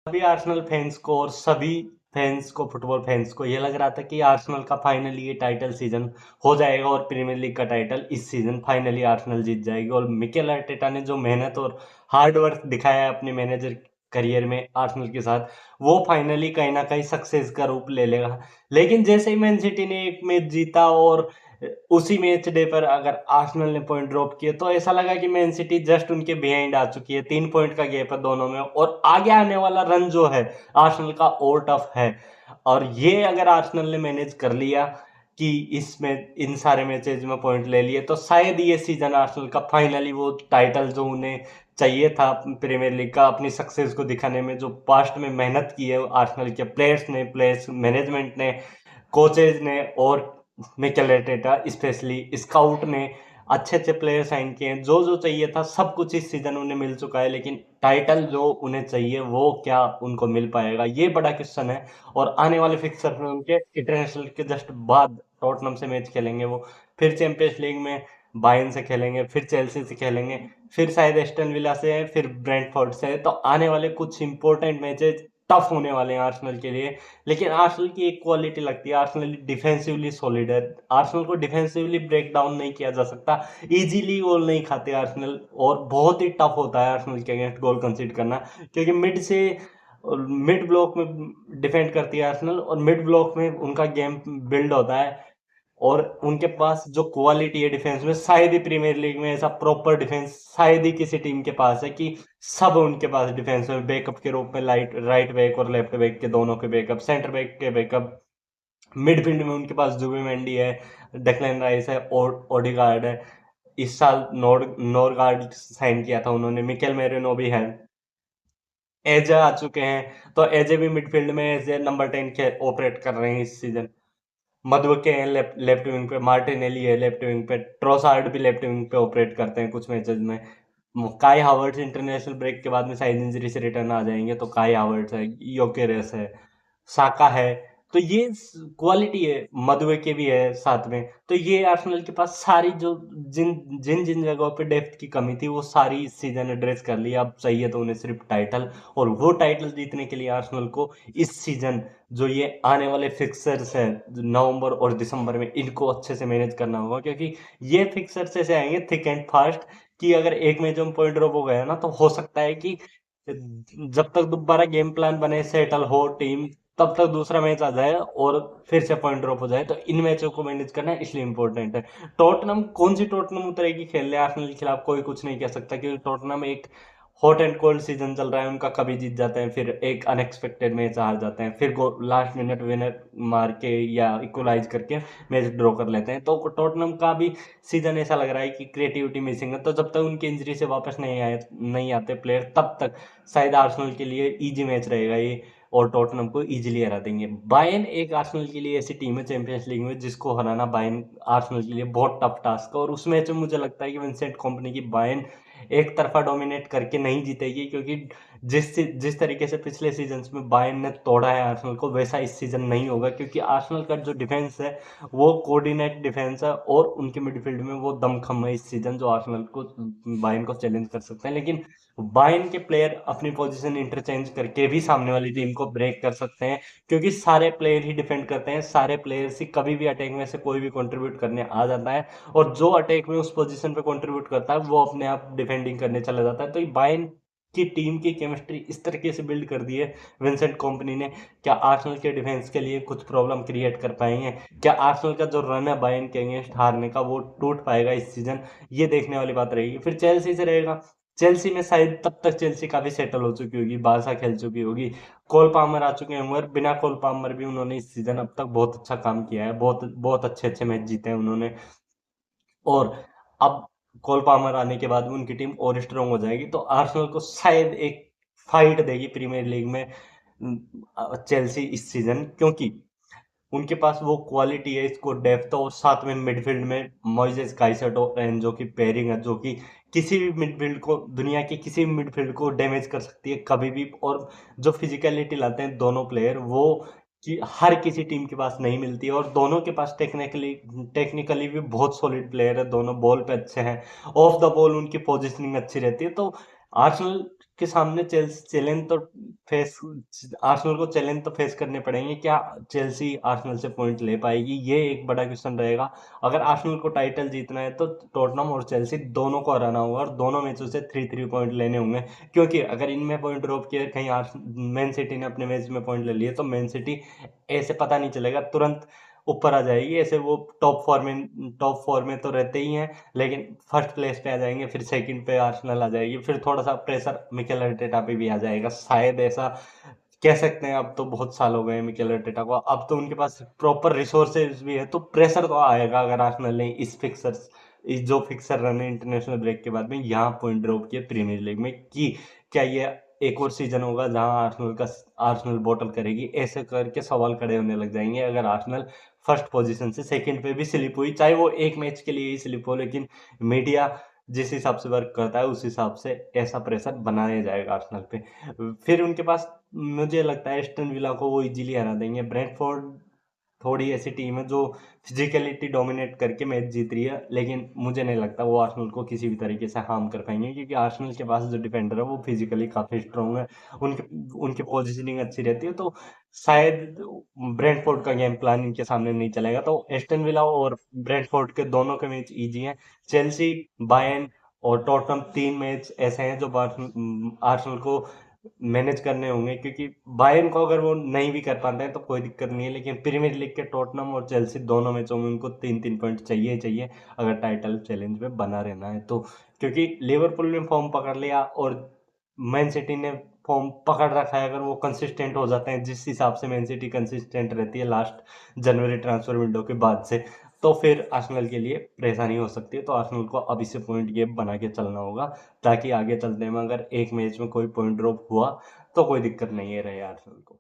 सभी Arsenal fans को और सभी फैंस को, फुटबॉल फैंस को ये लग रहा था कि आर्सेनल का फाइनली ये टाइटल सीजन हो जाएगा और प्रीमियर लीग का टाइटल इस सीजन फाइनली आर्सेनल जीत जाएगी। और मिकेल आर्टेटा ने जो मेहनत और हार्ड वर्क दिखाया है अपने मैनेजर करियर में आर्सेनल के साथ, वो फाइनली कहीं ना कहीं सक्सेस का रूप ले लेगा। लेकिन जैसे ही मैन सिटी ने एक मैच जीता और उसी मैच डे पर अगर आर्सेनल ने पॉइंट ड्रॉप किए, तो ऐसा लगा कि मैन सिटी जस्ट उनके बिहाइंड आ चुकी है। 3 पॉइंट का गैप है दोनों में और आगे आने वाला रन जो है आर्सेनल का और टफ है। और ये अगर आर्सेनल ने मैनेज कर लिया कि इसमें इन सारे मैचेज में पॉइंट ले लिए, तो शायद ये सीजन आर्सेनल का फाइनली वो टाइटल जो उन्हें चाहिए था प्रीमियर लीग का, अपनी सक्सेस को दिखाने में जो पास्ट में मेहनत की है आर्सेनल के प्लेयर्स ने, प्लेयर्स मैनेजमेंट ने, कोचेज ने और मिकेल आर्टेटा स्पेशली स्काउट ने अच्छे अच्छे प्लेयर साइन किए हैं। जो जो चाहिए था सब कुछ इस सीजन उन्हें मिल चुका है, लेकिन टाइटल जो उन्हें चाहिए वो क्या उनको मिल पाएगा, ये बड़ा क्वेश्चन है। और आने वाले फिक्सर में उनके इंटरनेशनल के जस्ट बाद टॉटनम से मैच खेलेंगे वो, फिर चैंपियंस लीग में बायर्न से खेलेंगे, फिर चेल्सी से खेलेंगे, फिर शायद एस्टन विला से, फिर ब्रेंटफोर्ड से। तो आने वाले कुछ इंपॉर्टेंट मैचेज टफ होने वाले हैं आर्सेनल के लिए। लेकिन आर्सेनल की एक क्वालिटी लगती है, आर्सेनल डिफेंसिवली सॉलिड है। आर्सेनल को डिफेंसिवली ब्रेक डाउन नहीं किया जा सकता, इजीली गोल नहीं खाते आर्सेनल, और बहुत ही टफ होता है आर्सेनल के अगेंस्ट गोल कंसीड करना, क्योंकि मिड ब्लॉक में डिफेंड करती है आर्सेनल और मिड ब्लॉक में उनका गेम बिल्ड होता है। और उनके पास जो क्वालिटी है डिफेंस में, शायद ही प्रीमियर लीग में ऐसा प्रॉपर डिफेंस शायद ही किसी टीम के पास है कि सब उनके पास डिफेंस में बैकअप के रूप में राइट बैक और लेफ्ट बैक के दोनों के बैकअप, सेंटर बैक के बैकअप, मिडफील्ड में उनके पास जुबिमेंडी है, डेक्लन राइस है और ओडिगार्ड है। इस साल नोरगार्ड साइन किया था उन्होंने, मिकेल मेरिनो भी है, एजे आ चुके हैं, तो एजे भी मिडफील्ड में एजे नंबर 10 के ऑपरेट कर रहे हैं इस सीजन। मधुके हैं लेफ्ट विंग पे, मार्टिनेली है लेफ्ट विंग पे, ट्रोसार्ड भी लेफ्ट विंग पे ऑपरेट करते हैं कुछ मैचेस में। काई हावर्ट्स इंटरनेशनल ब्रेक के बाद में शायद इंजरी से रिटर्न आ जाएंगे, तो काई हावर्ट्स है, योकेरेस है, साका है। तो ये क्वालिटी है, मदुए के भी है साथ में। तो ये आर्सेनल के पास सारी जो जिन जिन जिन जगहों पे डेप्थ की कमी थी वो सारी इस सीजन एड्रेस कर ली। अब चाहिए तो उन्हें सिर्फ टाइटल, और वो टाइटल जीतने के लिए आर्सेनल को इस सीजन जो ये आने वाले फिक्सर्स हैं नवंबर और दिसंबर में, इनको अच्छे से मैनेज करना होगा, क्योंकि ये फिक्सर्स ऐसे आएंगे थिक एंड फास्ट कि अगर एक मैच में पॉइंट ड्रॉप हो गया ना, तो हो सकता है कि जब तक दोबारा गेम प्लान बने, सेटल हो टीम, तब तक दूसरा मैच आ जाए और फिर से पॉइंट ड्रॉप हो जाए। तो इन मैचों को मैनेज करना इसलिए इंपॉर्टेंट है। टॉटनम कौन सी टॉटनम उतरेगी खेलने आर्सेनल के खिलाफ, कोई कुछ नहीं कह सकता, क्योंकि टॉटनम एक हॉट एंड कोल्ड सीजन चल रहा है उनका, कभी जीत जाते हैं, फिर एक अनएक्सपेक्टेड मैच हार जाते हैं, फिर लास्ट मिनट विनर मार के या इक्वलाइज करके मैच ड्रॉ कर लेते हैं। तो टॉटनम का भी सीजन ऐसा लग रहा है कि क्रिएटिविटी मिसिंग है। तो जब तक उनकी इंजरी से वापस नहीं आते प्लेयर, तब तक शायद आर्सेनल के लिए इजी मैच रहेगा ये, और टॉटनम को इजीली हरा देंगे। बायर्न एक आर्सेनल के लिए ऐसी टीम है चैंपियंस लीग में जिसको हराना बायर्न आर्सेनल के लिए बहुत टफ टास्क है। और उस मैच में मुझे लगता है कि विंसेंट कंपनी की बायर्न एक तरफा डोमिनेट करके नहीं जीतेगी, क्योंकि जिस तरीके से पिछले सीजन में बायर्न ने तोड़ा है आर्सेनल को, वैसा इस सीजन नहीं होगा, क्योंकि आर्सेनल का जो डिफेंस है वो कोऑर्डिनेट डिफेंस है, और उनके मिडफील्ड में वो दमखम है इस सीजन जो आर्सेनल को, बायर्न को चैलेंज कर सकते हैं। लेकिन बायर्न के प्लेयर अपनी पोजीशन इंटरचेंज करके भी सामने वाली टीम को ब्रेक कर सकते हैं, क्योंकि सारे प्लेयर ही डिफेंड करते हैं, सारे प्लेयर्स ही कभी भी अटैक में से कोई भी कंट्रीब्यूट करने आ जाता है, और जो अटैक में उस पोजीशन पे कंट्रीब्यूट करता है वो अपने आप डिफेंडिंग करने चला जाता है। तो ये बायर्न की टीम की केमिस्ट्री इस तरीके से बिल्ड कर दी है विंसेंट कंपनी ने। क्या आर्सेनल के डिफेंस के लिए कुछ प्रॉब्लम क्रिएट कर पाएंगे? क्या आर्सेनल का जो रन है बायर्न के अगेंस्ट हारने का वो टूट पाएगा इस सीजन? ये देखने वाली बात रहेगी। फिर चेल्सी से रहेगा, चेल्सी में शायद तब तक चेल्सी काफी सेटल हो चुकी होगी, बारसा खेल चुकी होगी, कोल पामर आ चुके हैं, मगर बिना कोल पामर भी उन्होंने इस सीजन अब तक बहुत अच्छा काम किया है, बहुत बहुत अच्छे अच्छे मैच जीते हैं उन्होंने। और अब कोल पामर आने के बाद में उनकी टीम और स्ट्रांग हो जाएगी, तो आर्सेनल को शायद एक फाइट देगी प्रीमियर लीग में चेल्सी इस सीजन, क्योंकि उनके पास वो क्वालिटी है, इसको डेप्थ और साथ में मिडफील्ड में मोइसेस काइसेडो और एनजो की पेयरिंग है, जो कि किसी भी मिडफील्ड को, दुनिया के किसी भी मिडफील्ड को डैमेज कर सकती है कभी भी। और जो फिजिकलिटी लाते हैं दोनों प्लेयर, वो कि हर किसी टीम के पास नहीं मिलती है, और दोनों के पास टेक्निकली भी बहुत सॉलिड प्लेयर है, दोनों बॉल पे अच्छे हैं, ऑफ द बॉल उनकी पोजिशनिंग अच्छी रहती है। तो आर्सेनल के सामने चैलेंज तो फेस आर्सेनल को चैलेंज तो फेस करने पड़ेंगे। क्या चेल्सी आर्सेनल से पॉइंट ले पाएगी, ये एक बड़ा क्वेश्चन रहेगा। अगर आर्सेनल को टाइटल जीतना है तो टॉटनहम और चेल्सी दोनों को हराना होगा और दोनों मैचों से 3-3 पॉइंट लेने होंगे। क्योंकि अगर इनमें पॉइंट ड्रॉप किए कहीं मैन सिटी ने अपने मैच में पॉइंट ले लिए तो मैन सिटी ऐसे पता नहीं चलेगा तुरंत ऊपर आ जाएगी। ऐसे वो टॉप 4 में तो रहते ही हैं, लेकिन फर्स्ट प्लेस पे आ जाएंगे, फिर सेकंड पे आर्सेनल आ जाएगी, फिर थोड़ा सा प्रेशर मिकेल अर्टेटा पे भी आ जाएगा शायद। ऐसा कह सकते हैं। अब तो बहुत साल हो गए मिकेल अर्टेटा को, अब तो उनके पास प्रॉपर रिसोर्सेज भी है, तो प्रेशर तो आएगा अगर आर्सेनल ने इस जो फिक्सर रन है इंटरनेशनल ब्रेक के बाद में यहाँ पॉइंट ड्रॉप किए प्रीमियर लीग में, कि क्या ये एक और सीजन होगा जहां आर्सेनल बॉटल करेगी। ऐसे करके सवाल खड़े होने लग जाएंगे अगर आर्सेनल फर्स्ट पोजीशन से सेकंड पे भी स्लिप हुई, चाहे वो एक मैच के लिए ही स्लिप हो, लेकिन मीडिया जिस हिसाब से वर्क करता है उस हिसाब से ऐसा प्रेशर बनाया जाएगा आर्सेनल पे। फिर उनके पास मुझे लगता है एस्टन विला को वो इजीली हरा देंगे। ब्रेंटफोर्ड थोड़ी ऐसी टीम है जो फिजिकलिटी डोमिनेट करके मैच जीत रही है, लेकिन मुझे नहीं लगता वो आर्सेनल को किसी भी तरीके से हार्म कर पाएंगे, क्योंकि आर्सेनल के पास जो डिफेंडर है वो फिजिकली काफी स्ट्रांग है। उनके उनकी पोजीशनिंग अच्छी रहती है, तो शायद ब्रेंटफोर्ड का गेम प्लान इनके सामने नहीं चलेगा। तो एस्टन विला और ब्रेंटफोर्ड के दोनों के मैच इजी हैं। चेल्सी, बायर्न और टॉटनहम 3 मैच ऐसे हैं जो आर्सेनल को मैनेज करने होंगे, क्योंकि बायर्न को अगर वो नहीं भी कर पाते हैं तो कोई दिक्कत नहीं है, लेकिन प्रीमियर लीग के टॉटनहम और चेल्सी दोनों मैचों में उनको 3-3 पॉइंट चाहिए ही चाहिए अगर टाइटल चैलेंज में बना रहना है तो। क्योंकि लिवरपूल ने फॉर्म पकड़ लिया और मैन सिटी ने फॉर्म पकड़ रखा है, अगर वो कंसिस्टेंट हो जाते हैं जिस हिसाब से मैन सिटी कंसिस्टेंट रहती है लास्ट जनवरी ट्रांसफर विंडो के बाद से, तो फिर आर्सेनल के लिए परेशानी हो सकती है। तो आर्सेनल को अभी से पॉइंट गेप बना के चलना होगा, ताकि आगे चलते में अगर एक मैच में कोई पॉइंट ड्रॉप हुआ तो कोई दिक्कत नहीं है रहे आर्सेनल को।